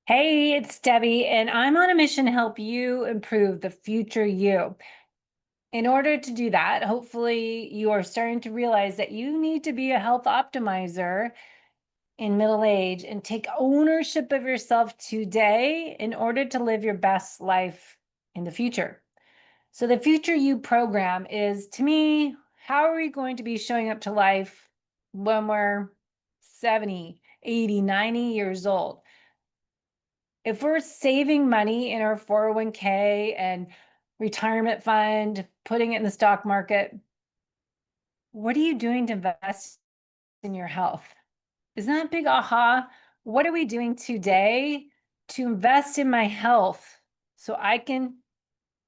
Hey, it's Debbie, and I'm on a mission to help you improve the future you. In order to do that, hopefully you are starting to realize that you need to be a health optimizer in middle age and take ownership of yourself today in order to live your best life in the future. So the Future You program is, to me, how are we going to be showing up to life when we're 70, 80, 90 years old? If we're saving money in our 401k and retirement fund, putting it in the stock market, what are you doing to invest in your health? Isn't that a big aha? What are we doing today to invest in my health so I can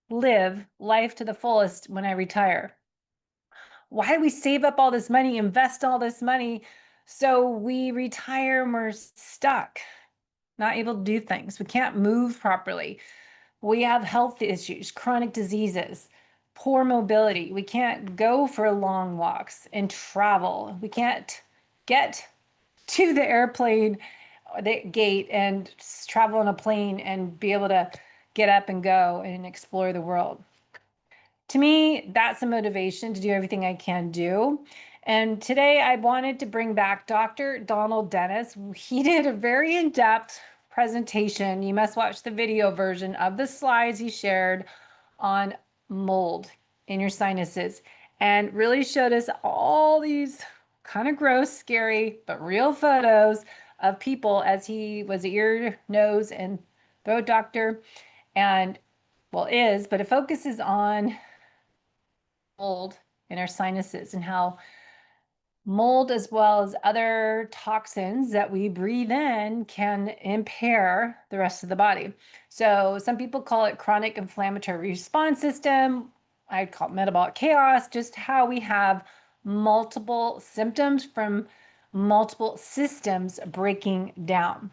live life to the fullest when I retire? Why do we save up all this money, invest all this money so we retire and we're stuck, not able to do things? We can't move properly. We have health issues, chronic diseases, poor mobility. We can't go for long walks and travel. We can't get to the airplane the gate and travel on a plane and be able to get up and go and explore the world. To me, that's a motivation to do everything I can do. And today I wanted to bring back Dr. Donald Dennis. He did a very in-depth presentation. You must watch the video version of the slides he shared on mold in your sinuses and really showed us all these kind of gross, scary, but real photos of people as he was an ear, nose, and throat doctor and but it focuses on mold in our sinuses and how mold, as well as other toxins that we breathe in, can impair the rest of the body. So some people call it chronic inflammatory response system. I'd call it metabolic chaos, just how we have multiple symptoms from multiple systems breaking down.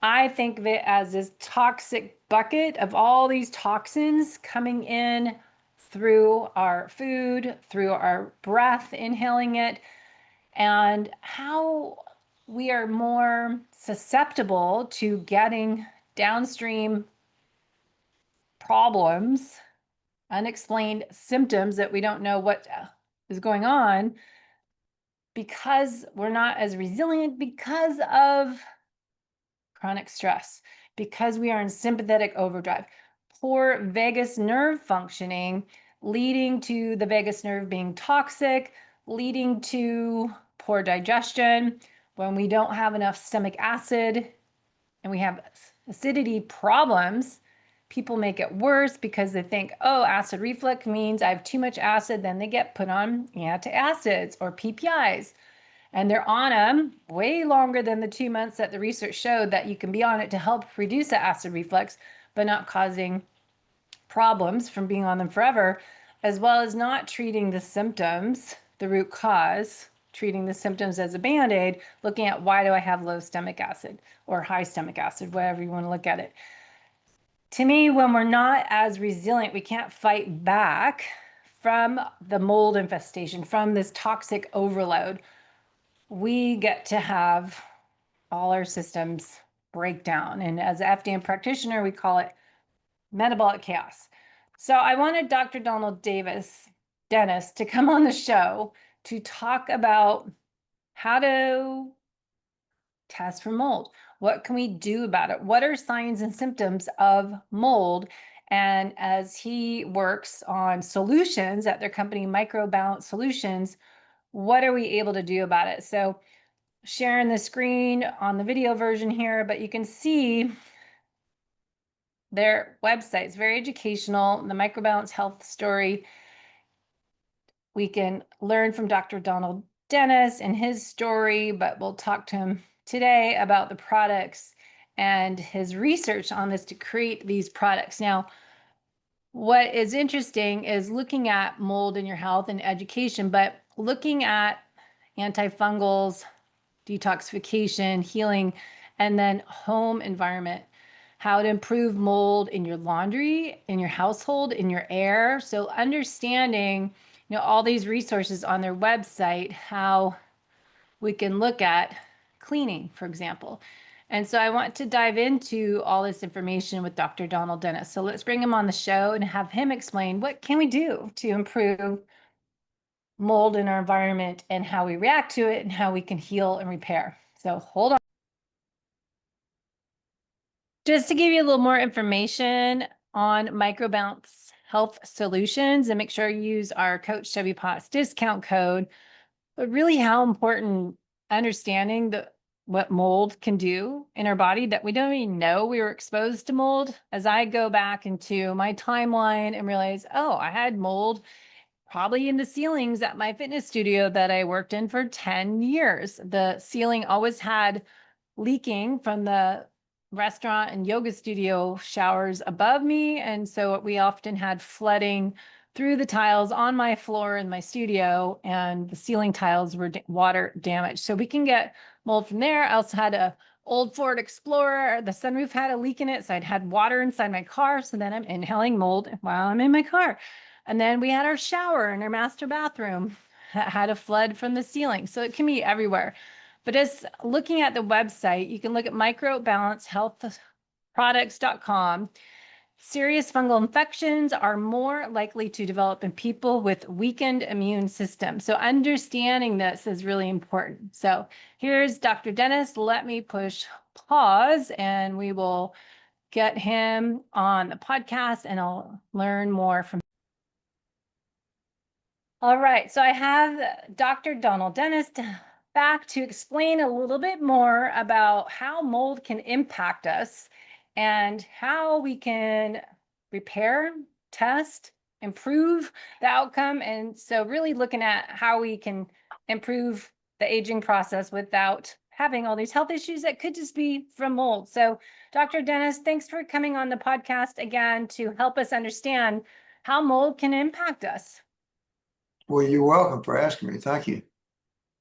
I think of it as this toxic bucket of all these toxins coming in through our food, through our breath, inhaling it, and how we are more susceptible to getting downstream problems, unexplained symptoms that we don't know what is going on because we're not as resilient because of chronic stress, because we are in sympathetic overdrive, poor vagus nerve functioning, leading to the vagus nerve being toxic, leading to poor digestion. When we don't have enough stomach acid and we have acidity problems, people make it worse because they think, oh, acid reflux means I have too much acid. Then they get put on antacids or PPIs. And they're on them way longer than the 2 months that the research showed that you can be on it to help reduce the acid reflux, but not causing problems from being on them forever, as well as not treating the symptoms, the root cause, treating the symptoms as a Band-Aid, looking at why do I have low stomach acid or high stomach acid, whatever you want to look at it. To me, when we're not as resilient, we can't fight back from the mold infestation, from this toxic overload, we get to have all our systems break down. And as an FDN practitioner, we call it metabolic chaos. So I wanted Dr. Donald Dennis to come on the show to talk about how to test for mold. What can we do about it? What are signs and symptoms of mold? And as he works on solutions at their company, Microbalance Solutions, what are we able to do about it? So sharing the screen on the video version here, but you can see their website. It's very educational, the Microbalance Health Story. We can learn from Dr. Donald Dennis and his story, but we'll talk to him today about the products and his research on this to create these products. Now, what is interesting is looking at mold in your health and education, but looking at antifungals, detoxification, healing, and then home environment, how to improve mold in your laundry, in your household, in your air. So understanding, all these resources on their website, how we can look at cleaning, for example. And so I want to dive into all this information with Dr. Donald Dennis. So let's bring him on the show and have him explain what can we do to improve mold in our environment and how we react to it and how we can heal and repair. So hold on. Just to give you a little more information on Microbounce Health Solutions, and make sure you use our Coach Chevy Potts discount code, but really how important understanding what mold can do in our body, that we don't even know we were exposed to mold. As I go back into my timeline and realize, oh, I had mold probably in the ceilings at my fitness studio that I worked in for 10 years. The ceiling always had leaking from the restaurant and yoga studio showers above me. And so we often had flooding through the tiles on my floor in my studio, and the ceiling tiles were water damaged. So we can get mold from there. I also had a old Ford Explorer. The sunroof had a leak in it. So I'd had water inside my car. So then I'm inhaling mold while I'm in my car. And then we had our shower in our master bathroom that had a flood from the ceiling. So it can be everywhere. But as looking at the website, you can look at microbalancehealthproducts.com. Serious fungal infections are more likely to develop in people with weakened immune systems. So understanding this is really important. So here's Dr. Dennis. Let me push pause and we will get him on the podcast and I'll learn more from. All right, so I have Dr. Donald Dennis back to explain a little bit more about how mold can impact us and how we can repair, test, improve the outcome. And so really looking at how we can improve the aging process without having all these health issues that could just be from mold. So Dr. Dennis, thanks for coming on the podcast again to help us understand how mold can impact us. Well, you're welcome for asking me. Thank you.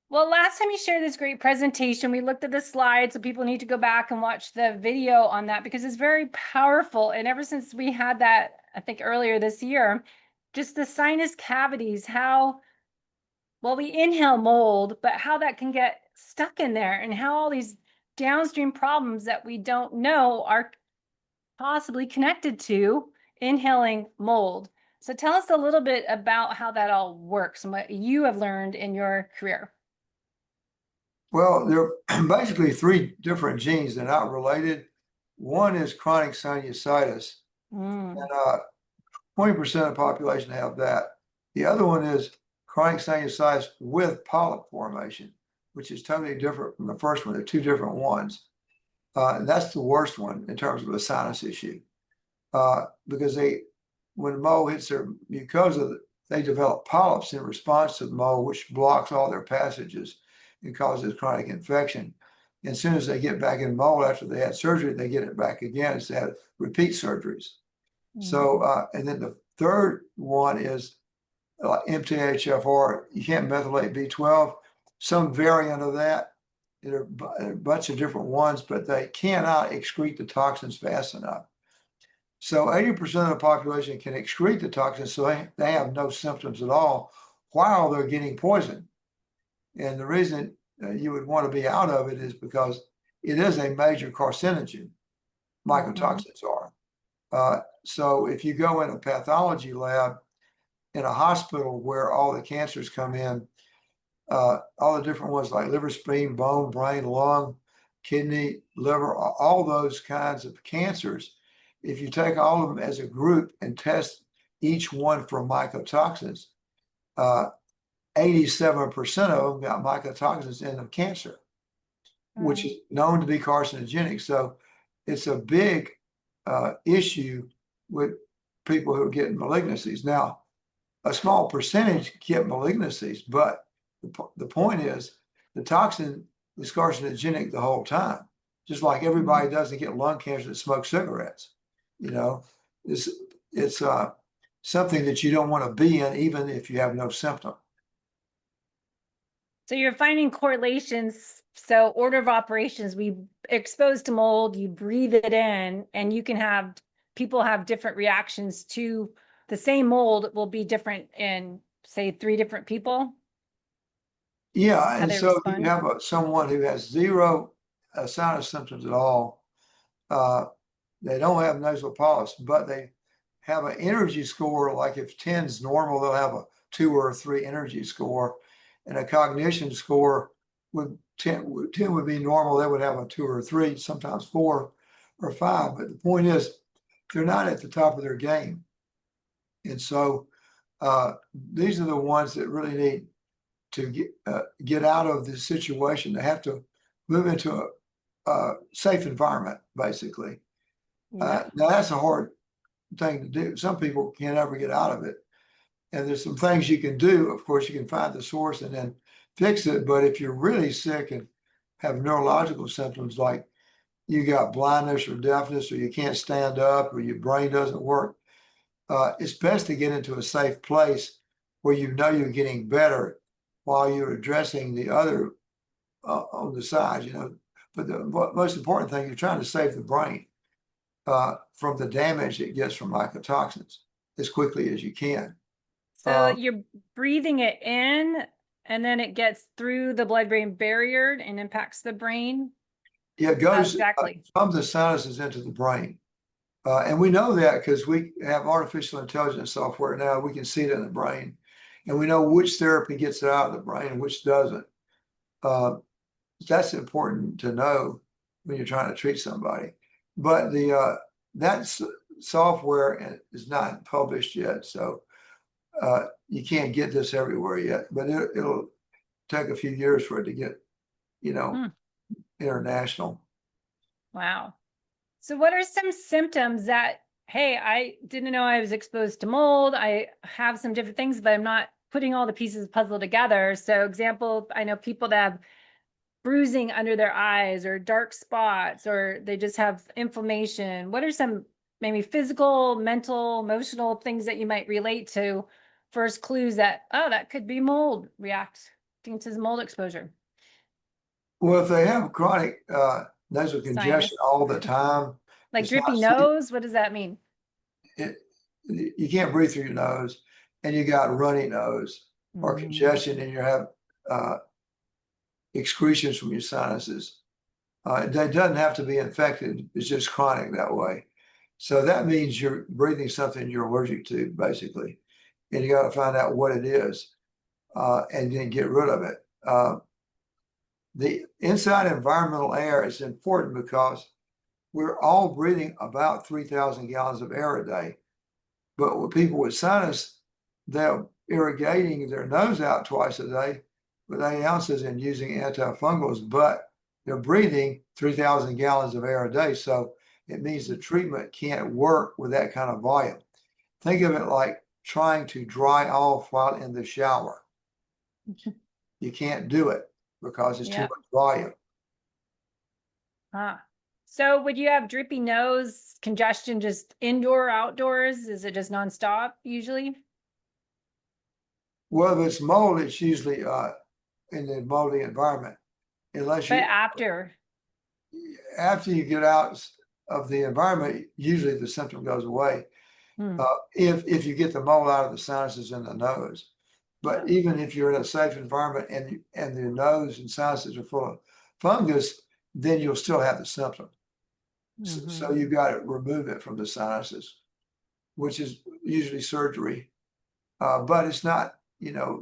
Well, last time you shared this great presentation, we looked at the slides, so people need to go back and watch the video on that because it's very powerful. And ever since we had that, I think earlier this year, just the sinus cavities, how, well, we inhale mold, but how that can get stuck in there and how all these downstream problems that we don't know are possibly connected to inhaling mold. So tell us a little bit about how that all works and what you have learned in your career. Well, there are basically three different genes. They're not related. One is chronic sinusitis, and 20% of the population have that. The other one is chronic sinusitis with polyp formation, which is totally different from the first one. They're two different ones. And that's the worst one in terms of a sinus issue, because when mold hits their mucosa, they develop polyps in response to the mold, which blocks all their passages and causes chronic infection. And as soon as they get back in mold after they had surgery, they get it back again instead of repeat surgeries. So, and then the third one is MTHFR. You can't methylate B12, some variant of that. There are a bunch of different ones, but they cannot excrete the toxins fast enough. So 80% of the population can excrete the toxins, so they have no symptoms at all while they're getting poisoned. And the reason you would want to be out of it is because it is a major carcinogen. Mycotoxins are. So if you go in a pathology lab in a hospital where all the cancers come in, all the different ones like liver, spleen, bone, brain, lung, kidney, liver, all those kinds of cancers, if you take all of them as a group and test each one for mycotoxins, 87% of them got mycotoxins in the cancer, which is known to be carcinogenic. So it's a big issue with people who are getting malignancies. Now, a small percentage get malignancies, but the point is the toxin is carcinogenic the whole time, just like everybody doesn't get lung cancer that smokes cigarettes. You know, it's something that you don't want to be in, even if you have no symptom. So you're finding correlations. So order of operations, we exposed to mold, you breathe it in, and you can have people have different reactions to the same mold will be different in, say, 3 different people. Yeah, and so you have someone who has zero sinus symptoms at all. They don't have nasal polyps, but they have an energy score. Like if 10 is normal, they'll have a 2 or a 3 energy score, and a cognition score would 10 would be normal. They would have a 2 or a 3, sometimes 4 or 5. But the point is, they're not at the top of their game, and so these are the ones that really need to get out of this situation. They have to move into a safe environment, basically. Now that's a hard thing to do. Some people can't ever get out of it. And there's some things you can do. Of course, you can find the source and then fix it. But if you're really sick and have neurological symptoms like you got blindness or deafness, or you can't stand up, or your brain doesn't work, it's best to get into a safe place where you know you're getting better while you're addressing the other on the side, But the most important thing, you're trying to save the brain from the damage it gets from mycotoxins as quickly as you can. So you're breathing it in, and then it gets through the blood-brain barrier and impacts the brain. Yeah, it goes exactly from the sinuses into the brain. And we know that because we have artificial intelligence software now. We can see it in the brain, and we know which therapy gets it out of the brain and which doesn't. That's important to know when you're trying to treat somebody. But that software is not published yet, so you can't get this everywhere yet. But it'll take a few years for it to get, international. Wow. So what are some symptoms that, hey, I didn't know I was exposed to mold. I have some different things, but I'm not putting all the pieces of the puzzle together. So example, I know people that have bruising under their eyes or dark spots, or they just have inflammation. What are some maybe physical, mental, emotional things that you might relate to? First clues that, oh, that could be mold reacting to mold exposure. Well, if they have chronic nasal congestion all the time, like drippy nose, what does that mean? You can't breathe through your nose, and you got a runny nose or congestion, and you have excretions from your sinuses. It doesn't have to be infected. It's just chronic that way. So that means you're breathing something you're allergic to, basically. And you got to find out what it is and then get rid of it. The inside environmental air is important because we're all breathing about 3,000 gallons of air a day. But with people with sinus, they're irrigating their nose out twice a day with 8 ounces and using antifungals, but they're breathing 3,000 gallons of air a day. So it means the treatment can't work with that kind of volume. Think of it like trying to dry off while in the shower. You can't do it because it's too much volume. So would you have drippy nose, congestion just indoor, outdoors? Is it just nonstop usually? Well, if it's mold, it's usually in the moldy environment. Unless but after you get out of the environment, usually the symptom goes away. If you get the mold out of the sinuses and the nose. But even if you're in a safe environment and the nose and sinuses are full of fungus, then you'll still have the symptom. So you've got to remove it from the sinuses, which is usually surgery. But it's not,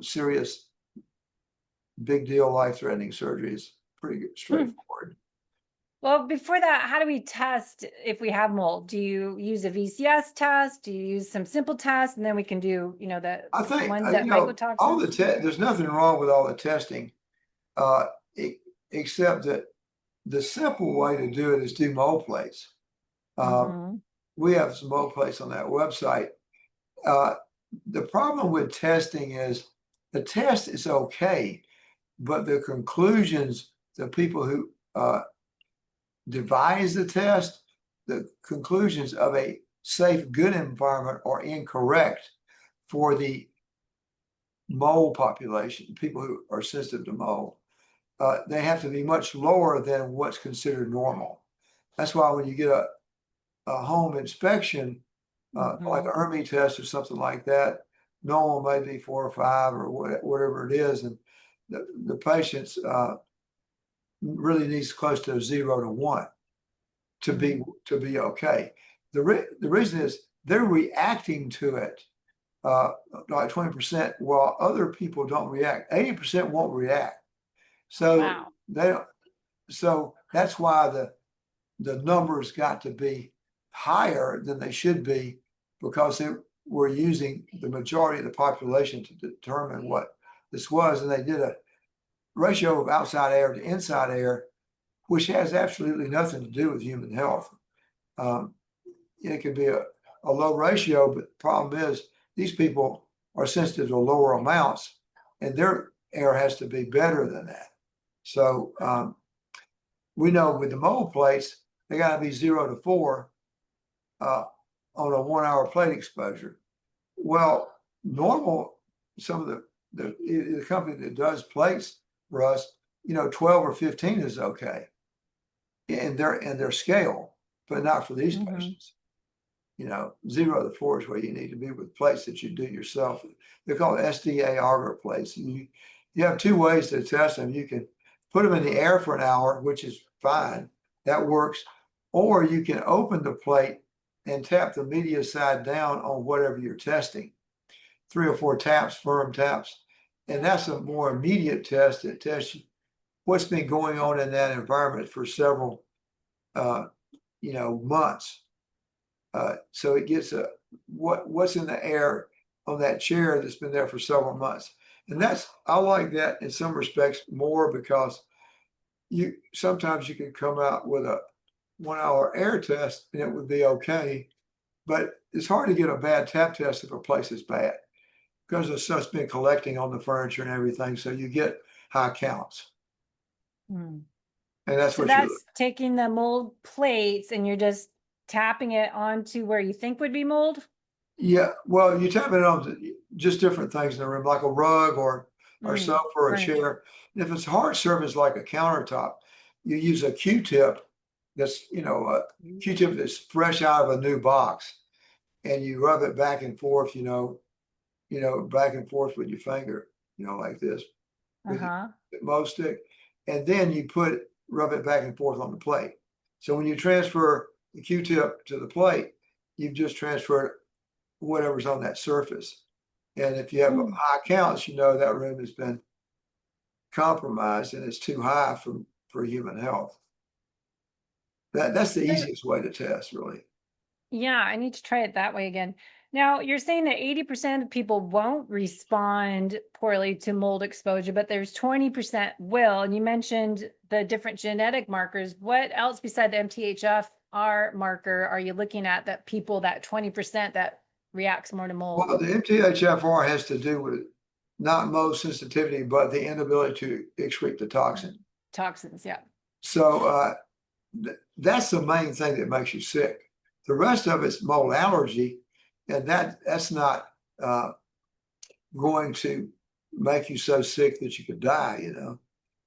serious, big deal, life-threatening surgery. It's pretty straightforward. Well, before that, how do we test if we have mold? Do you use a VCS test? Do you use some simple tests, and then we can do, the I think ones that mycotoxins? all the there's nothing wrong with all the testing, except that the simple way to do it is do mold plates. We have some mold plates on that website. The problem with testing is the test is okay, but the conclusions, the people who devise the test, the conclusions of a safe, good environment are incorrect for the mold population, people who are sensitive to mold. They have to be much lower than what's considered normal. That's why when you get a home inspection, like a Hermes test or something like that, normal may be 4 or 5 or whatever it is, and the patients really needs close to 0 to 1 to be okay. The reason is they're reacting to it like 20%, while other people don't react. 80% won't react. So Wow. they don't, so that's why the numbers got to be higher than they should be, because we're using the majority of the population to determine what this was. And they did a ratio of outside air to inside air, which has absolutely nothing to do with human health. It could be a low ratio, but the problem is these people are sensitive to lower amounts, and their air has to be better than that. So we know with the mold plates, they got to be 0 to 4 on a 1 hour plate exposure. Well, normal, some of the company that does plates for us, 12 or 15 is okay in their scale, but not for these patients. 0 to 4 is where you need to be with plates that you do yourself. They're called SDA auger plates. You have two ways to test them. You can put them in the air for an hour, which is fine. That works. Or you can open the plate and tap the media side down on whatever you're testing. 3 or 4 taps, firm taps. And that's a more immediate test that tests what's been going on in that environment for several, months. So it gets what's in the air on that chair that's been there for several months. And I like that in some respects more, because sometimes you can come out with a 1 hour air test and it would be okay, but it's hard to get a bad tap test if a place is bad, because the stuff's been collecting on the furniture and everything. So you get high counts. And that's So what that's taking the mold plates and you're just tapping it onto where you think would be mold? Yeah, well, you tap it on just different things in the room, like a rug or sofa or a chair. And if it's hard surface like a countertop, you use a Q-tip that's, a Q-tip that's fresh out of a new box, and you rub it back and forth, back and forth with your finger, like this, with the Mo stick, and then you rub it back and forth on the plate. So when you transfer the Q-tip to the plate, you've just transferred whatever's on that surface. And if you have high counts, that room has been compromised and it's too high for human health. That's the easiest way to test, really. Yeah, I need to try it that way again. Now, you're saying that 80% of people won't respond poorly to mold exposure, but there's 20% will. And you mentioned the different genetic markers. What else beside the MTHFR marker are you looking at that 20% that reacts more to mold? Well, the MTHFR has to do with not mold sensitivity, but the inability to excrete the toxin. Toxins, yeah. So that's the main thing that makes you sick. The rest of it's mold allergy, and that's not going to make you so sick that you could die,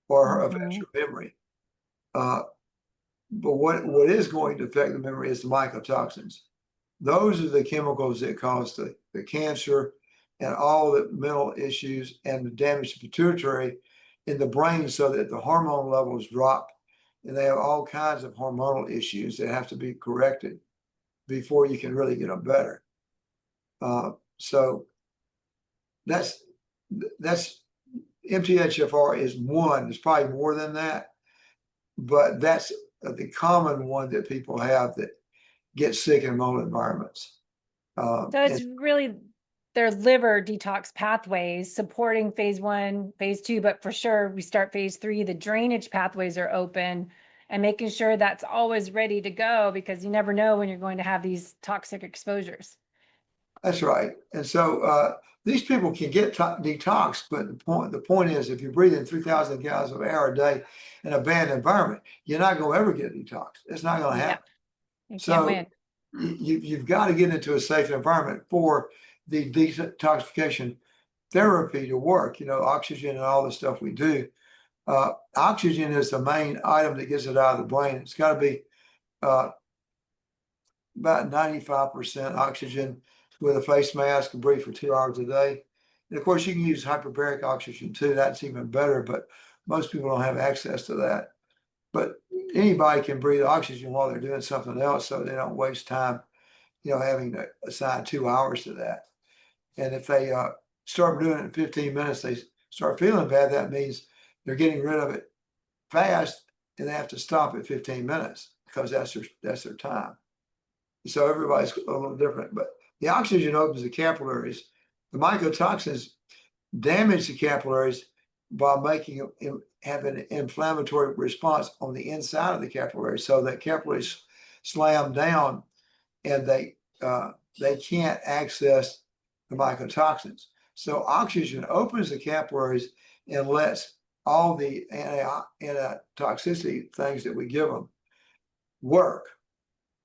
or affect your memory. But what is going to affect the memory is the mycotoxins. Those are the chemicals that cause the cancer and all the mental issues and the damage to pituitary in the brain, so that the hormone levels drop, and they have all kinds of hormonal issues that have to be corrected before you can really get them better. So that's MTHFR is one. There's probably more than that, but that's the common one that people have that get sick in mold environments. So it's really their liver detox pathways supporting phase 1, phase 2, but for sure we start phase 3, the drainage pathways are open, and making sure that's always ready to go, because you never know when you're going to have these toxic exposures. That's right. And so these people can get detox, but the point is, if you're breathing 3,000 gallons of air a day in a bad environment, you're not going to ever get detox. It's not going to happen. You can't win. You've got to get into a safe environment for the detoxification therapy to work. Oxygen and all the stuff we do. Oxygen is the main item that gets it out of the brain. It's got to be about 95% oxygen with a face mask and breathe for 2 hours a day. And of course, you can use hyperbaric oxygen too. That's even better, but most people don't have access to that. but anybody can breathe oxygen while they're doing something else, so they don't waste time, having to assign 2 hours to that. And if they start doing it in 15 minutes, they start feeling bad. That means they're getting rid of it fast, and they have to stop at 15 minutes because that's their time. So everybody's a little different, but the oxygen opens the capillaries. The mycotoxins damage the capillaries by making them have an inflammatory response on the inside of the capillaries, so that capillaries slam down and they can't access the mycotoxins. So oxygen opens the capillaries and lets all the anti-toxicity things that we give them work.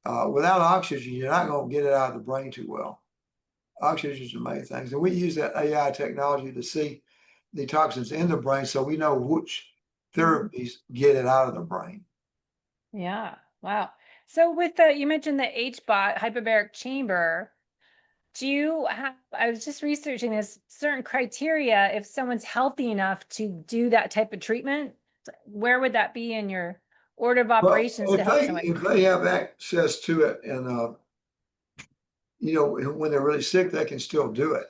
Without oxygen, you're not going to get it out of the brain too well. Oxygen is the main things. And we use that AI technology to see the toxins in the brain, so we know which therapies get it out of the brain. Yeah. Wow. So with you mentioned the HBOT hyperbaric chamber, do you have, I was just researching this, certain criteria if someone's healthy enough to do that type of treatment? Where would that be in your order of Well, operations to help someone? if they have access to it and when they're really sick, they can still do it.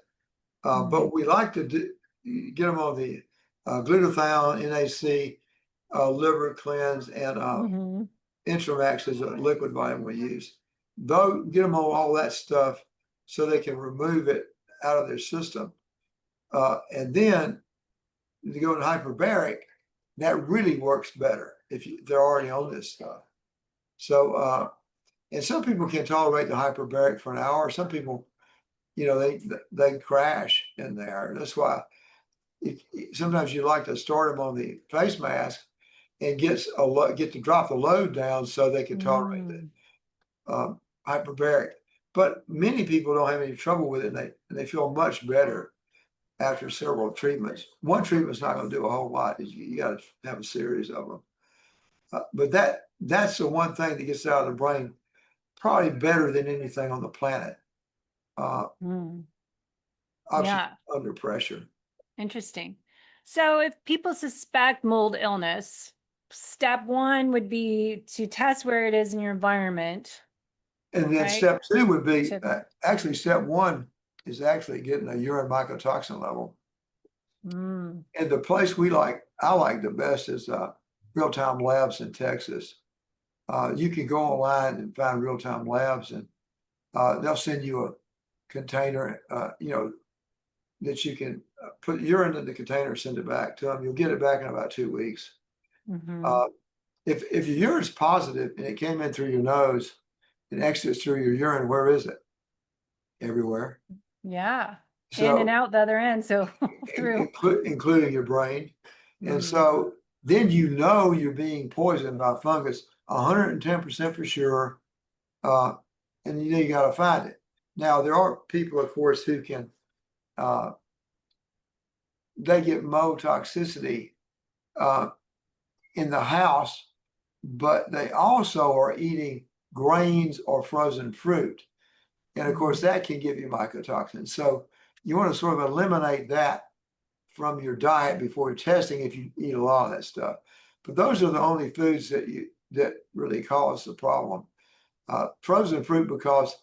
But we like to get them on the glutathione, NAC, liver cleanse, and Intramax is a liquid vitamin we use. Though, get them on all that stuff so they can remove it out of their system. And then to go to hyperbaric, that really works better if they're already on this stuff. So, and some people can tolerate the hyperbaric for an hour. Some people, they crash in there. That's why sometimes you like to start them on the face mask and get to drop the load down so they can tolerate the hyperbaric. But many people don't have any trouble with it, and they feel much better after several treatments. One treatment's not going to do a whole lot. You got to have a series of them. But that's the one thing that gets out of the brain probably better than anything on the planet. Yeah. Under pressure. Interesting. So if people suspect mold illness, step one would be to test where it is in your environment. And then right? step two would be, actually step one is actually getting a urine mycotoxin level. And the place I like the best is real-time labs in Texas. You can go online and find real-time labs, and they'll send you a container, that you can put urine in the container, send it back to them. You'll get it back in about 2 weeks. If your urine's positive and it came in through your nose and exits through your urine, where is it? Everywhere. Yeah. So, in and out the other end. So through. Including your brain. And so then you're being poisoned by fungus 110% for sure. And you got to find it. Now, there are people, of course, who can, they get mold toxicity in the house, but they also are eating grains or frozen fruit. And of course, that can give you mycotoxins. So you want to sort of eliminate that from your diet before you're testing if you eat a lot of that stuff. But those are the only foods that really cause the problem. Frozen fruit, because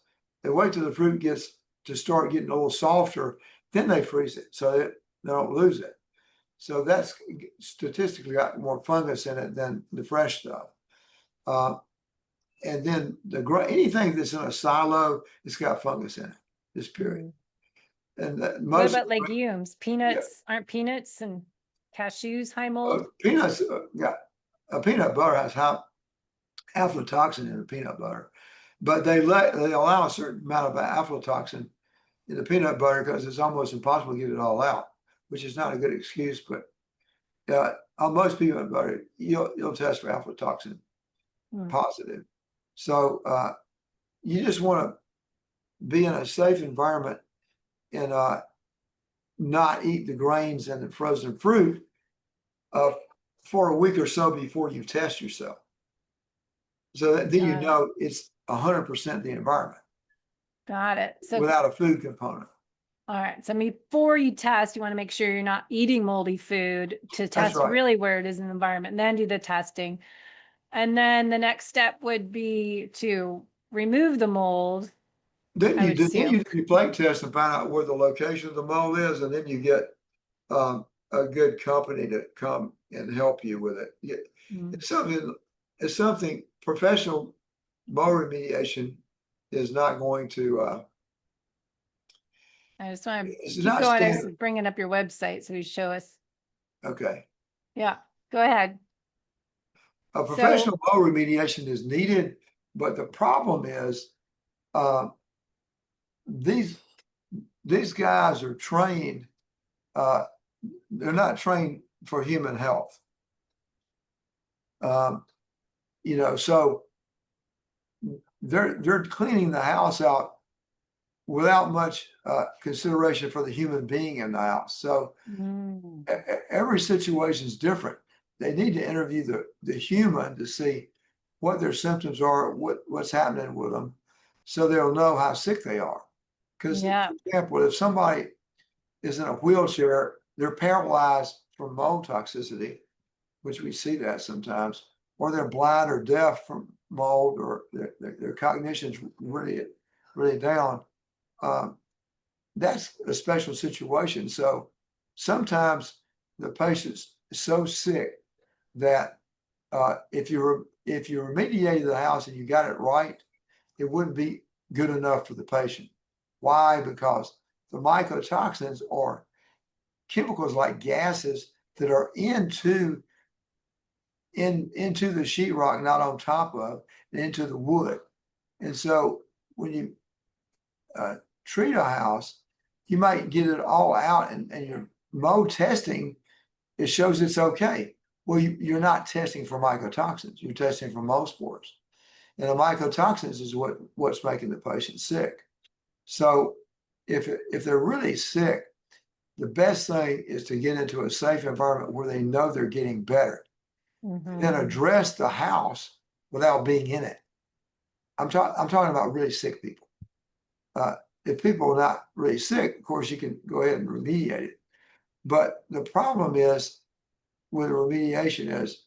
they wait till the fruit gets to start getting a little softer, then they freeze it so that they don't lose it. So that's statistically got more fungus in it than the fresh stuff. And then anything that's in a silo, it's got fungus in it, this period. And what about legumes? Peanuts, aren't peanuts and cashews high mold? Peanuts, peanut butter has high aflatoxin in the peanut butter, but they allow a certain amount of aflatoxin in the peanut butter because it's almost impossible to get it all out, which is not a good excuse. But on most peanut butter, you'll test for aflatoxin positive. So you just want to be in a safe environment and not eat the grains and the frozen fruit for a week or so before you test yourself. So that then it's 100% the environment. Got it. So without a food component. All right. So before you test, you want to make sure you're not eating moldy food to test really where it is in the environment, and then do the testing. And then the next step would be to remove the mold. Then I you would do assume. your plaque test and find out where the location of the mold is, and then you get a good company to come and help you with it. Mm. It's something professional mold remediation is not going to, I just want it's to keep not going. I was standard. bringing up your website so you show us. Okay. Yeah, go ahead. A So, professional mold remediation is needed, but the problem is uh, these guys are trained, uh, they're not trained for human health. You know, so they're cleaning the house out without much consideration for the human being in the house. So mm, every situation is different. They need to interview the human to see what their symptoms are, what's happening with them, so they'll know how sick they are. Because, yeah, for example, if somebody is in a wheelchair, they're paralyzed from mold toxicity, which we see that sometimes, or they're blind or deaf from mold, or their cognition's really, really down. That's a special situation. So sometimes the patient's so sick that if you remediated the house and you got it right, it wouldn't be good enough for the patient. Why? Because the mycotoxins are chemicals like gases that are into the sheetrock, not on top of, into the wood. And so when you treat a house, you might get it all out, and your mold testing, it shows it's okay. Well, you're not testing for mycotoxins, you're testing for mold spores. And the mycotoxins is what's making the patient sick. So if they're really sick, the best thing is to get into a safe environment where they know they're getting better. Then mhm, address the house without being in it. I'm talking about really sick people. If people are not really sick, of course, you can go ahead and remediate it. But the problem is with remediation is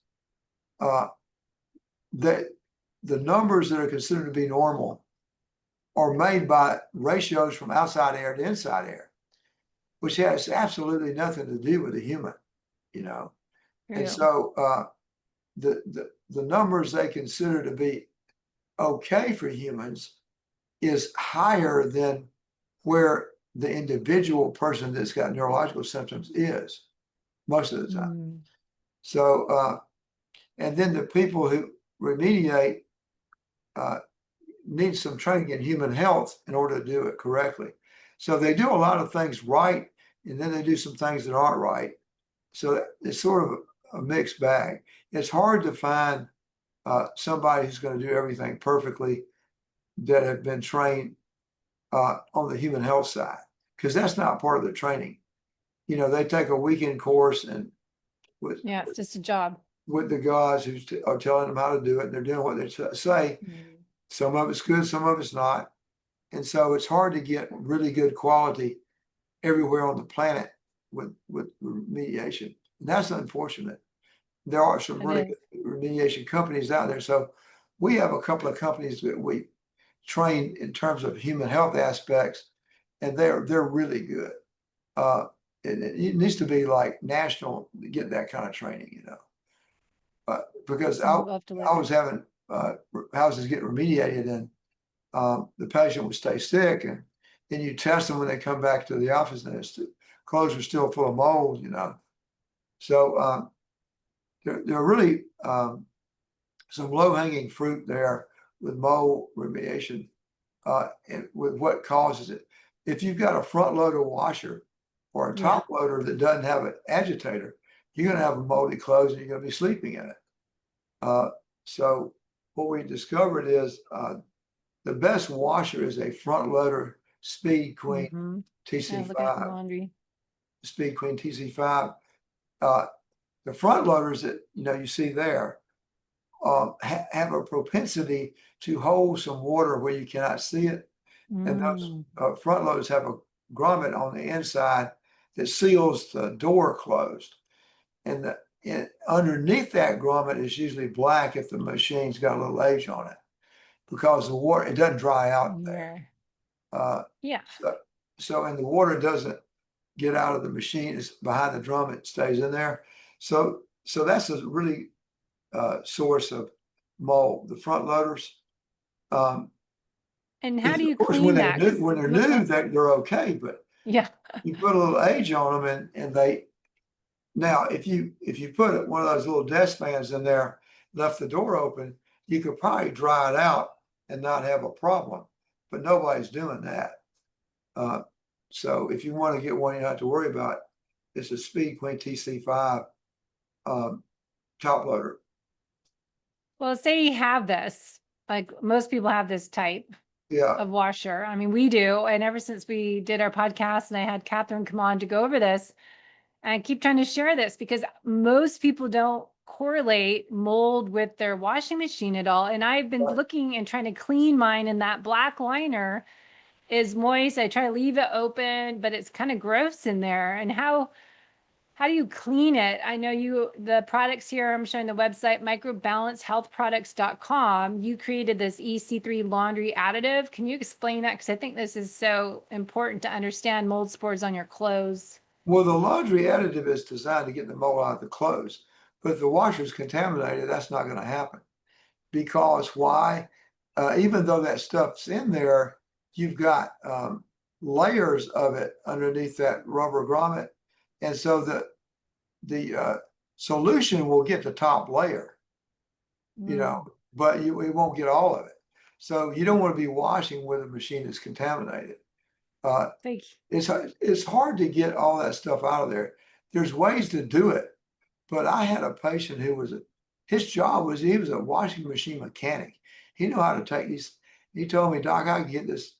that the numbers that are considered to be normal are made by ratios from outside air to inside air, which has absolutely nothing to do with the human, you know. And true. so the numbers they consider to be okay for humans is higher than where the individual person that's got neurological symptoms is most of the time. Mm, So, and then the people who remediate need some training in human health in order to do it correctly. So they do a lot of things right, and then they do some things that aren't right. So it's sort of a mixed bag. It's hard to find somebody who's going to do everything perfectly that have been trained on the human health side, because that's not part of the training. You know, they take a weekend course and with yeah, it's just a job. the guys who are telling them how to do it, and they're doing what they say. Mm. Some of it's good, some of it's not. And so it's hard to get really good quality everywhere on the planet with remediation. And that's unfortunate. There are some It really is. good remediation companies out there. So we have a couple of companies that we train in terms of human health aspects, and they're really good. Uh, it needs to be like national to get that kind of training, you know. Because We'll have to look. I was having houses get remediated, and the patient would stay sick, and then you test them when they come back to the office, and clothes are still full of mold, you know. So there are really some low hanging fruit there with mold remediation, and with what causes it. If you've got a front loader washer or a Yeah. top loader that doesn't have an agitator, you're going to have a moldy clothes, and you're going to be sleeping in it. So what we discovered is the best washer is a front loader Speed Queen Mm-hmm. I'm looking at the TC5, laundry. Speed Queen TC5. The front loaders that you see there have a propensity to hold some water where you cannot see it, and those Mm. front loaders have a grommet on the inside that seals the door closed. And And underneath that grommet is usually black if the machine's got a little age on it, because the water, it doesn't dry out there. Yeah. So and the water doesn't get out of the machine. It's behind the drum. It stays in there. So that's a really source of mold. The front loaders. And how do you Of course, clean that? when they're new, they're okay. But yeah, you put a little age on them, and they. Now, if you put one of those little desk fans in there, left the door open, you could probably dry it out and not have a problem. But nobody's doing that. So if you want to get one, you don't have to worry about it. It's a Speed Queen TC5 top loader. well, say you have this, like most people have this type of washer. I mean, we do. And ever since we did our podcast and I had Catherine come on to go over this, and I keep trying to share this because most people don't correlate mold with their washing machine at all. And I've been looking and trying to clean mine, and that black liner is moist. I try to leave it open, but it's kind of gross in there. And how do you clean it? I know the products here, I'm showing the website, microbalancehealthproducts.com. You created this EC3 laundry additive. Can you explain that? Because I think this is so important to understand mold spores on your clothes. Well, the laundry additive is designed to get the mold out of the clothes, but if the washer is contaminated, that's not going to happen. Because why? Even though that stuff's in there, you've got layers of it underneath that rubber grommet, and so the solution will get the top layer, but it won't get all of it. So you don't want to be washing with a machine that's contaminated. It's hard to get all that stuff out of there. There's ways to do it, but I had a patient who his job was he was a washing machine mechanic. He knew how to take these. He told me, Doc, I can get this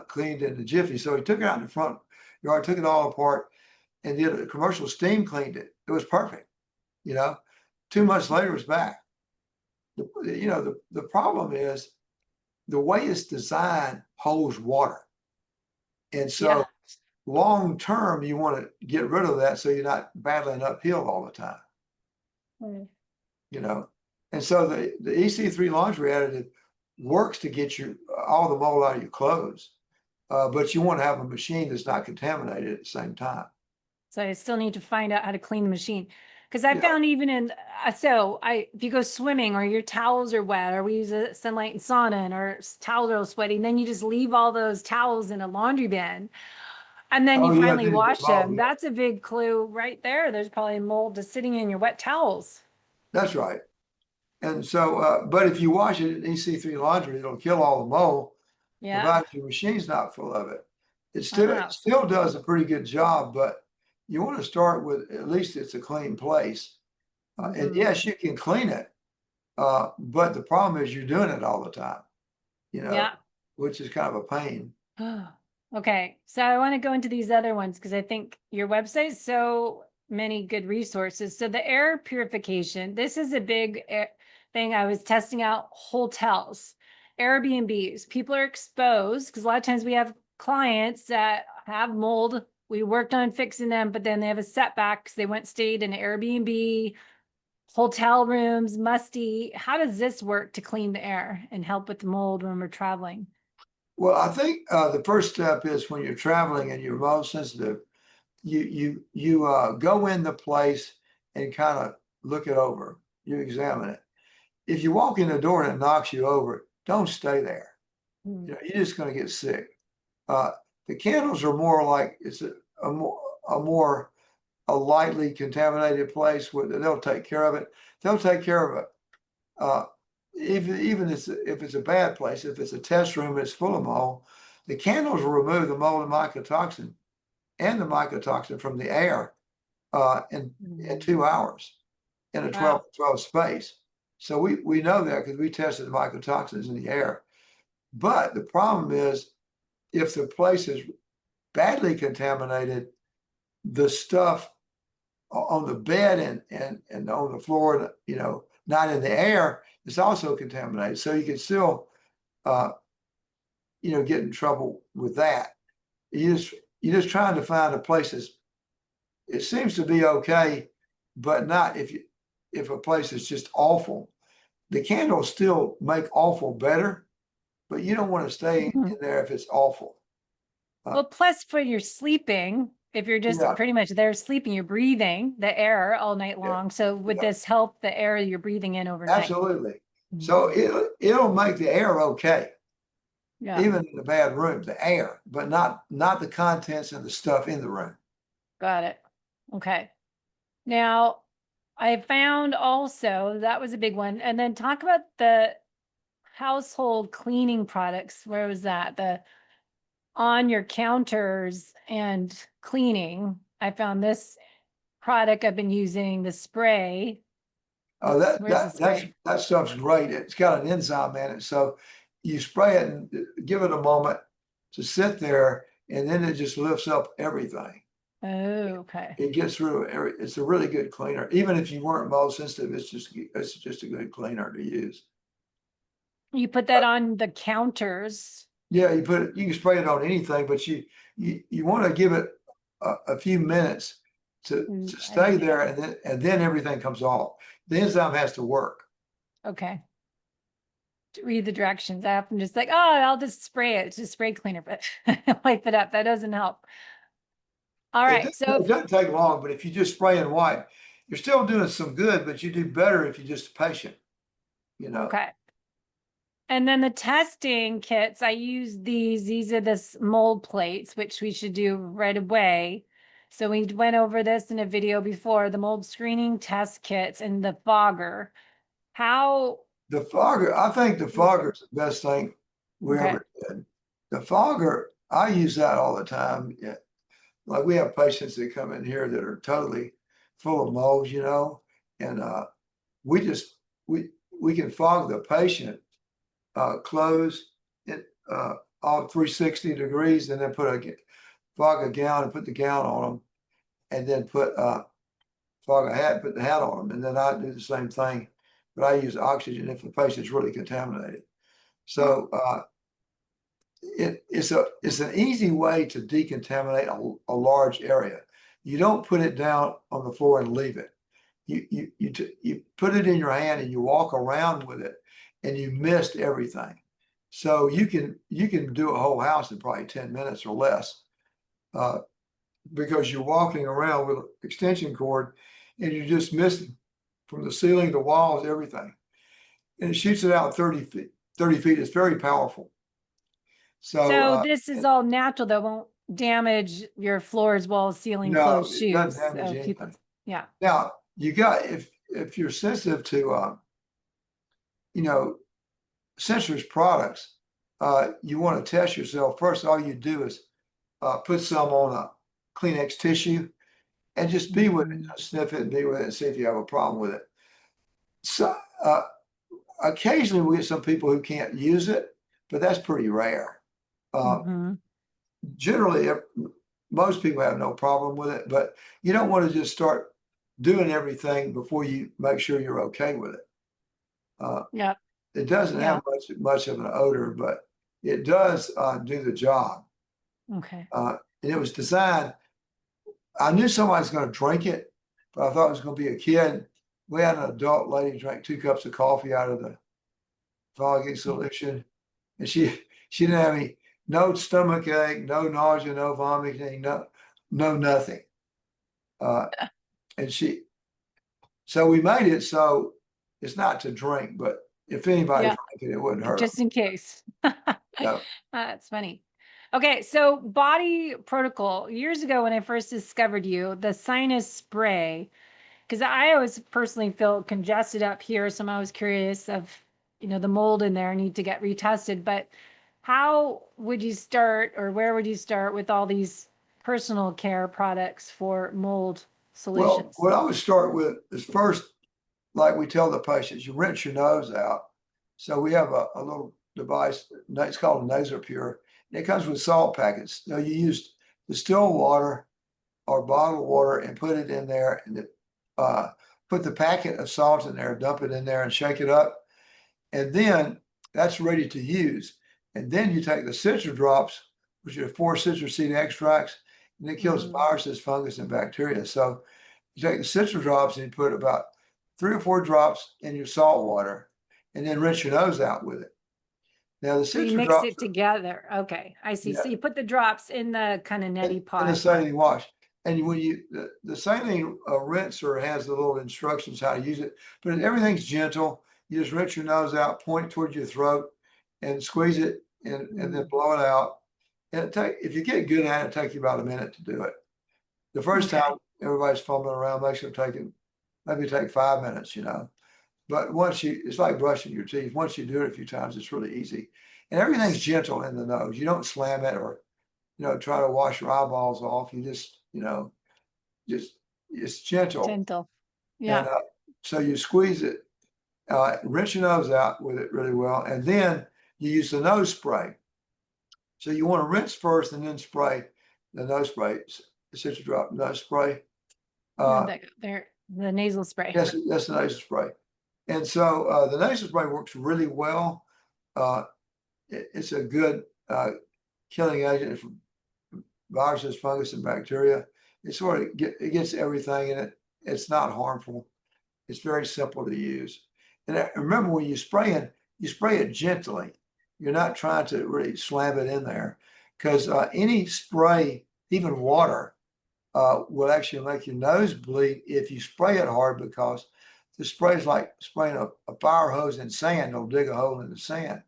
cleaned in the jiffy. So he took it out in the front yard, took it all apart, and did a commercial steam cleaned it. It was perfect. 2 months later, it was back. The problem is the way it's designed holds water. And so long term, you want to get rid of that so you're not battling uphill all the time. And so the EC3 laundry additive works to get all the mold out of your clothes, but you want to have a machine that's not contaminated at the same time. So I still need to find out how to clean the machine. Because I found even if you go swimming or your towels are wet, or we use a sunlight and sauna and our towels are all sweaty, and then you just leave all those towels in a laundry bin and then you finally wash them. That's a big clue right there. There's probably mold just sitting in your wet towels. That's right. And so, but if you wash it in EC3 laundry, it'll kill all the mold, provided your machine's not full of it. It still does a pretty good job, but you want to start with at least it's a clean place. And yes, you can clean it, but the problem is you're doing it all the time, which is kind of a pain. Okay, so I want to go into these other ones because I think your website is so many good resources. So the air purification, this is a big thing. I was testing out hotels, Airbnbs. People are exposed because a lot of times we have clients that have mold. We worked on fixing them, but then they have a setback because they stayed in an Airbnb, hotel rooms, musty. How does this work to clean the air and help with the mold when we're traveling? Well, I think the first step is when you're traveling and you're mold sensitive, you go in the place and kind of look it over. You examine it. If you walk in the door and it knocks you over, don't stay there. You're just going to get sick. The candles are more like it's a lightly contaminated place where they'll take care of it. They'll take care of it. Even if it's a bad place, if it's a test room that's full of mold, the candles will remove the mold and mycotoxin and the mycotoxin from the air in 2 hours in a 12 space. So we know that because we tested the mycotoxins in the air. But the problem is if the place is badly contaminated, the stuff on the bed and on the floor, not in the air, is also contaminated. So you can still, get in trouble with that. You're just trying to find a place it seems to be okay, but not if a place is just awful. The candles still make awful better, but you don't want to stay in there if it's awful. Well, plus for your sleeping, if you're just Yeah, pretty much there sleeping, you're breathing the air all night yeah, long. So would yeah, this help the air you're breathing in overnight? absolutely. So Mm. it'll make the air okay, Yeah, even in the bad room, the air, but not the contents and the stuff in the room. got it. Okay. Now, I found also that was a big one. And then talk about the household cleaning products. Where was that? The on your counters and cleaning. I found this product I've been using, the spray. Oh, Oops, where's the spray? that stuff's great. It's got an enzyme in it, so you spray it and give it a moment to sit there, and then it just lifts up everything. Oh, okay. It gets through it's a really good cleaner. Even if you weren't mold sensitive, it's just a good cleaner to use. You put that on the counters. Yeah, you can spray it on anything, but you want to give it a few minutes to stay Okay. there, and then everything comes off. The enzyme has to work. Okay. To read the directions. I often just like, oh, I'll just spray it. It's just spray cleaner, but wipe it up. That doesn't help. All right. So It doesn't take long, but if you just spray and wipe, you're still doing some good, but you do better if you're just patient, you know. okay. And then the testing kits, I use these. These are the mold plates, which we should do right away. So we went over this in a video before, the mold screening test kits and the fogger. How, The fogger, I think the fogger is the best thing we okay. ever did. The fogger, I use that all the time. Yeah. Like we have patients that come in here that are totally full of molds, you know, and we just we can fog the patient, close it all 360 degrees, and then fog a gown and put the gown on them, and then fog a hat, put the hat on them, and then I do the same thing, but I use oxygen if the patient's really contaminated. So it's an easy way to decontaminate a large area. You don't put it down on the floor and leave it. You put it in your hand and you walk around with it, and you mist everything. So you can do a whole house in probably 10 minutes or less, because you're walking around with an extension cord, and you're just misting from the ceiling, the walls, everything, and it shoots it out 30 feet. 30 feet is very powerful. So So this is all natural that won't damage your floors, walls, ceiling, no, clothes, it doesn't shoes. damage People, anything. yeah. Now you got if you're sensitive to you know, sensor's products, you want to test yourself first. All you do is put some on a Kleenex tissue and just be with it. Just sniff it and be with it and see if you have a problem with it. So occasionally we get some people who can't use it, but that's pretty rare. Mm-hmm. Generally, most people have no problem with it, but you don't want to just start doing everything before you make sure you're okay with it. Yeah. It doesn't Yeah. have much of an odor, but it does do the job. Okay. And it was designed. I knew somebody was going to drink it, but I thought it was going to be a kid. We had an adult lady drink 2 cups of coffee out of the fogging solution, and she didn't have no stomach ache, no nausea, no vomiting, no nothing. And so we made it so it's not to drink, but if anybody Yeah. drank it, it wouldn't hurt them. Just in case. So, That's funny. Okay, so body protocol. Years ago, when I first discovered you, the sinus spray, because I always personally feel congested up here, so I'm always curious of, the mold in there need to get retested. But how would you start, or where would you start with all these personal care products for mold well, solutions? what I would start with is first, like we tell the patients, you rinse your nose out. So we have a little device, it's called a Nasopure, and it comes with salt packets. So you use distilled water or bottled water and put it in there, and put the packet of salt in there, dump it in there and shake it up. And then that's ready to use. And then you take the citrus drops, which are 4 citrus seed extracts, and it kills viruses, fungus, and bacteria. So you take the citrus drops and you put about 3 or 4 drops in your salt water, and then rinse your nose out with it. Now the So you citrus mix drops, it together. Okay, I see. So yeah, you put the drops in the kind of neti in the pot. saline wash. And when you the saline rinser has the little instructions how to use it, but everything's gentle. You just rinse your nose out, point it towards your throat, and squeeze it, and then blow it out. And if you get good at it, take you about a minute to do it. The first Okay. time everybody's fumbling around, makes them maybe take 5 minutes, But once it's like brushing your teeth. Once you do it a few times, it's really easy. And everything's gentle in the nose. You don't slam it or, try to wash your eyeballs off. You just it's gentle. Gentle. And Yeah. so you squeeze it, rinse your nose out with it really well, and then you use the nose spray. So you want to rinse first and then spray the nose spray, the citrus drop nose spray. Where'd that go? There, the nasal spray. Yes, that's the nasal spray. And so the nasal spray works really well. It's a good killing agent for viruses, fungus, and bacteria. It gets everything in it. It's not harmful. It's very simple to use. And remember, when you spray it gently. You're not trying to really slam it in there, because any spray, even water, will actually make your nose bleed if you spray it hard, because the spray is like spraying a fire hose in sand. It'll dig a hole in the sand.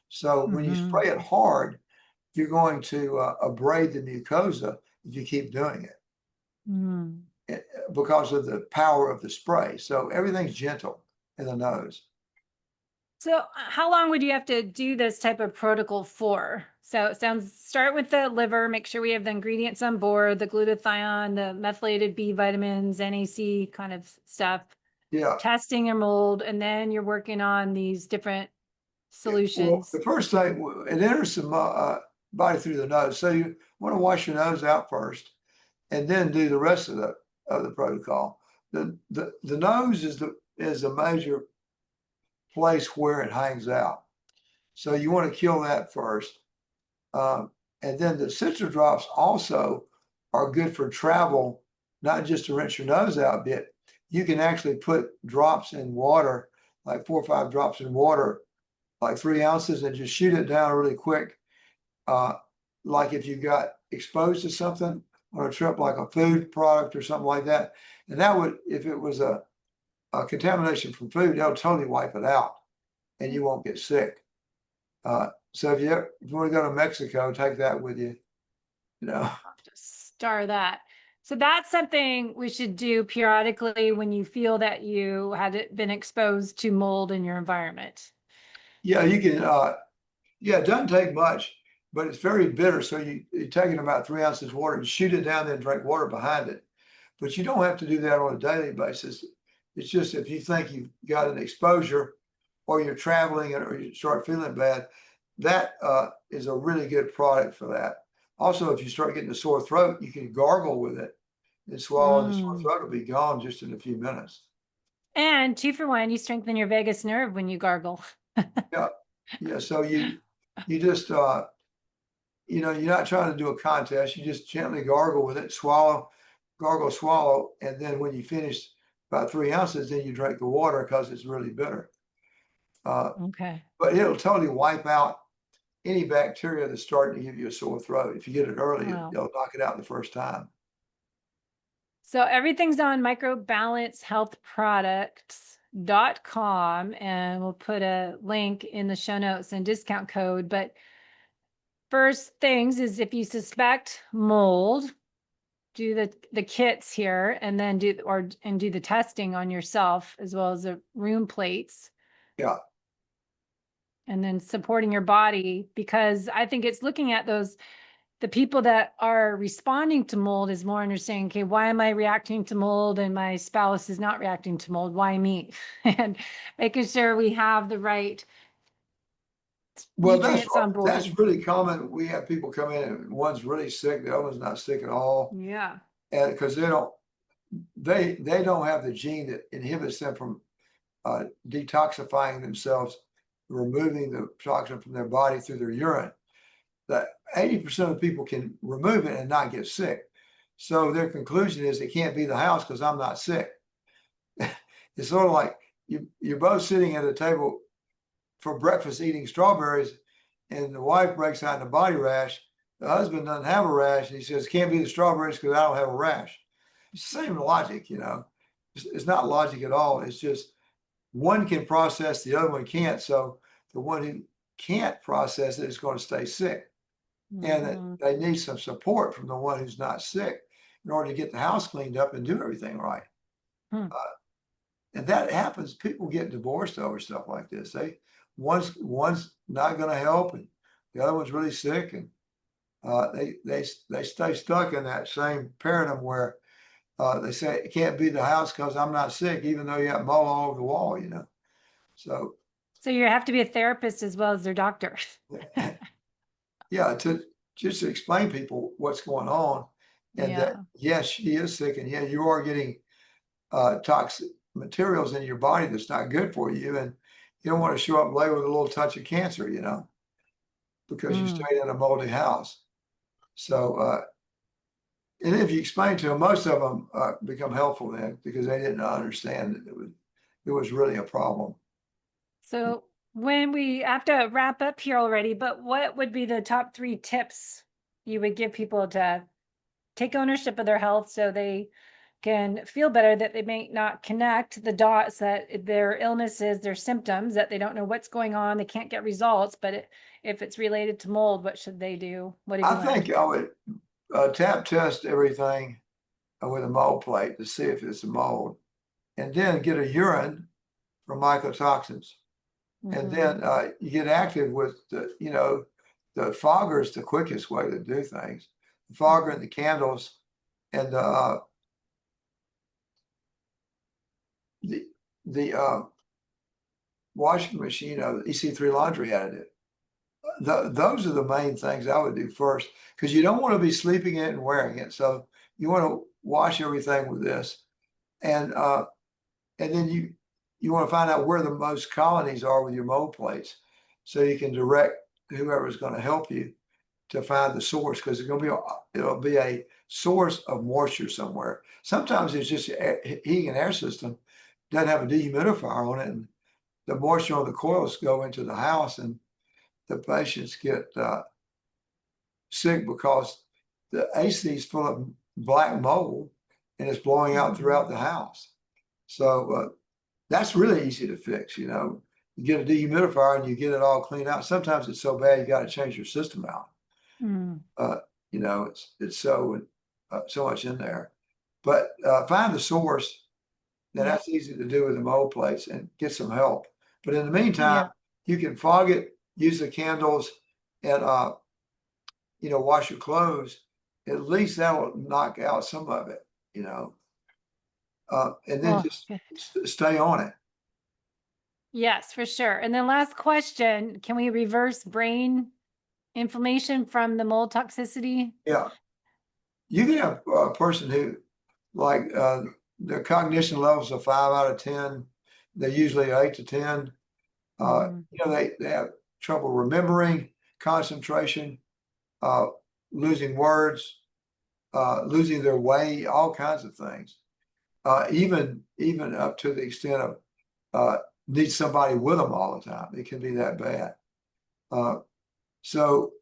So when you spray it hard, you're going to abrade the mucosa if you keep doing it, because of the power of the spray. So everything's gentle in the nose. So how long would you have to do this type of protocol for? So it sounds, start with the liver, make sure we have the ingredients on board, the glutathione, the methylated B vitamins, NAC kind of stuff, Yeah. testing your mold, and then you're working on these different Well, solutions. the first thing, it enters the body through the nose. So you want to wash your nose out first, and then do the rest of the protocol. The nose is a major place where it hangs out. So you want to kill that first. And then the citrus drops also are good for travel, not just to rinse your nose out a bit. You can actually put drops in water, like 4 or 5 drops in water, like 3 ounces, and just shoot it down really quick. Like if you got exposed to something on a trip, like a food product or something like that. And that would, if it was a contamination from food, that'll totally wipe it out and you won't get sick. So if you want to go to Mexico, take that with you, Just star that. So that's something we should do periodically when you feel that you had been exposed to mold in your environment. Yeah, you can, yeah, it doesn't take much, but it's very bitter. So you take in about 3 ounces of water and shoot it down, then drink water behind it. But you don't have to do that on a daily basis. It's just if you think you've got an exposure or you're traveling or you start feeling bad, that is a really good product for that. Also, if you start getting a sore throat, you can gargle with it and swallow, and the sore throat will be gone just in a few minutes. And 2 for 1, you strengthen your vagus nerve when you gargle. Yeah. Yeah. So you just, you're not trying to do a contest. You just gently gargle with it, swallow, gargle, swallow. And then when you finish about 3 ounces, then you drink the water because it's really bitter. Okay. But it'll totally wipe out any bacteria that's starting to give you a sore throat. If you get it early, Wow. it'll knock it out the first time. So everything's on microbalancehealthproducts.com, and we'll put a link in the show notes and discount code. But first things is, if you suspect mold, do the kits here, and then do the testing on yourself, as well as the room plates. Yeah. And then supporting your body, because I think it's looking at the people that are responding to mold is more understanding, okay, why am I reacting to mold and my spouse is not reacting to mold? Why me? And making sure we have the right Well, nutrients on board. that's really common. We have people come in and one's really sick, the other one's not sick at all. Yeah. And because they don't have the gene that inhibits them from detoxifying themselves, removing the toxin from their body through their urine. That 80% of people can remove it and not get sick. So their conclusion is it can't be the house because I'm not sick. It's sort of like you're both sitting at a table for breakfast eating strawberries, and the wife breaks out in a body rash. The husband doesn't have a rash, and he says, can't be the strawberries because I don't have a rash. It's the same logic, you know. It's not logic at all. It's just one can process, the other one can't. So the one who can't process it is going to stay sick. And they need some support from the one who's not sick in order to get the house cleaned up and do everything right. Hmm. And that happens. People get divorced over stuff like this. One's not going to help, and the other one's really sick, and they stay stuck in that same paradigm where they say it can't be the house because I'm not sick, even though you got mold all over the wall, you know. So you have to be a therapist as well as their doctor. yeah, to just to explain people what's going on, and that Yeah. yes, she is sick, and yeah, you are getting toxic materials in your body that's not good for you, and you don't want to show up late with a little touch of cancer, you know, because you stayed in a moldy house. So, and if you explain to them, most of them become helpful then because they didn't understand that it was really a problem. So when we have to wrap up here already, but what would be the top 3 tips you would give people to take ownership of their health so they can feel better, that they may not connect the dots, that their illnesses, their symptoms, that they don't know what's going on, they can't get results, but if it's related to mold, what should they do? What have I you learned? think I would tap test everything with a mold plate to see if it's a mold, and then get a urine for mycotoxins. And then you get active with the, you know, the fogger is the quickest way to do things. The fogger and the candles and the washing machine of EC3 laundry additive. Those are the main things I would do first, because you don't want to be sleeping in it and wearing it. So you want to wash everything with this, and then you want to find out where the most colonies are with your mold plates, so you can direct whoever is going to help you to find the source, because it'll be a source of moisture somewhere. Sometimes it's just heating and air system doesn't have a dehumidifier on it, and the moisture on the coils go into the house, and the patients get sick because the AC is full of black mold and it's blowing out throughout the house. So that's really easy to fix. You know, you get a dehumidifier and you get it all cleaned out. Sometimes it's so bad you got to change your system out. You know, it's so much in there. But find the source. Then that's easy to do with the mold plates and get some help. But in the meantime, you can fog it, use the candles, and you know, wash your clothes. At least that will knock out some of it, you know. And then just stay on it. Yes, for sure. And then last question, can we reverse brain inflammation from the mold toxicity? Yeah. You can have a person who, like, their cognition levels are 5 out of 10. They're usually 8 to 10. You know, they have trouble remembering, concentration, losing words, losing their way, all kinds of things. Even up to the extent of need somebody with them all the time. It can be that bad. So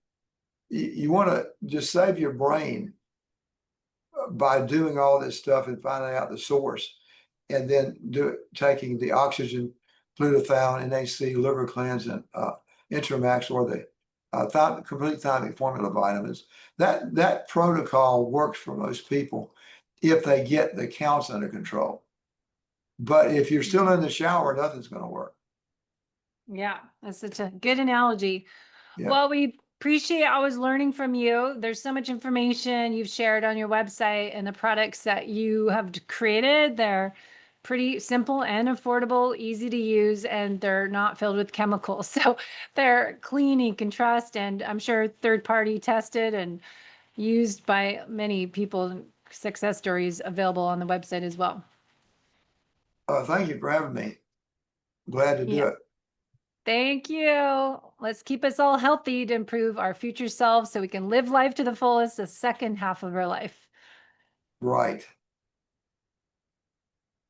you want to just save your brain by doing all this stuff and finding out the source, and then taking the oxygen, glutathione, NAC, liver cleanse, and Intramax, or the complete thymic formula vitamins. That protocol works for most people if they get the counts under control. But if you're still in the shower, nothing's going to work. Yeah, that's such a good analogy. Yeah. Well, we appreciate always learning from you. There's so much information you've shared on your website, and the products that you have created. They're pretty simple and affordable, easy to use, and they're not filled with chemicals. So they're clean, you can trust, and I'm sure third-party tested and used by many people. Success stories available on the website as well. Thank you for having me. Glad to do it. Thank you. Let's keep us all healthy to improve our future selves so we can live life to the fullest the second half of our life. Right.